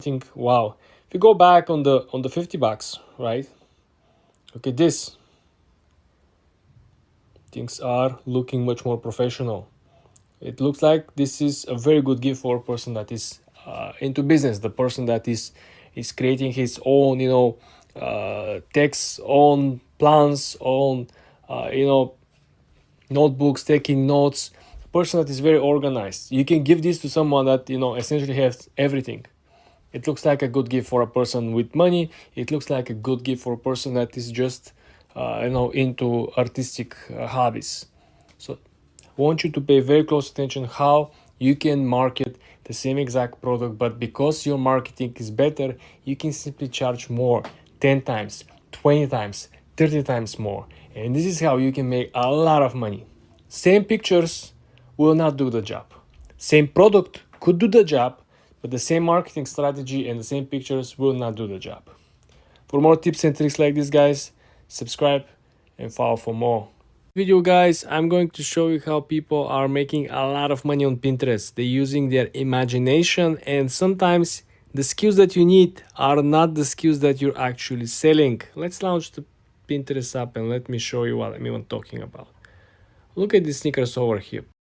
think, wow, if you go back on the $50, right? Look at this. Things are looking much more professional. It looks like this is a very good gift for a person that is into business, the person that is creating his own, texts, own plans, own, notebooks, taking notes. A person that is very organized. You can give this to someone that essentially has everything. It looks like a good gift for a person with money. It looks like a good gift for a person that is just into artistic hobbies. So I want you to pay very close attention how you can market the same exact product, but because your marketing is better, you can simply charge more, 10 times, 20 times, 30 times more. And this is how you can make a lot of money. Same pictures will not do the job. Same product could do the job, but the same marketing strategy and the same pictures will not do the job. For more tips and tricks like this, guys, subscribe and follow for more. Video, guys, I'm going to show you how people are making a lot of money on Pinterest. They're using their imagination, and sometimes the skills that you need are not the skills that you're actually selling. Let's launch the Pinterest app and let me show you what I'm even talking about. Look at these sneakers over here.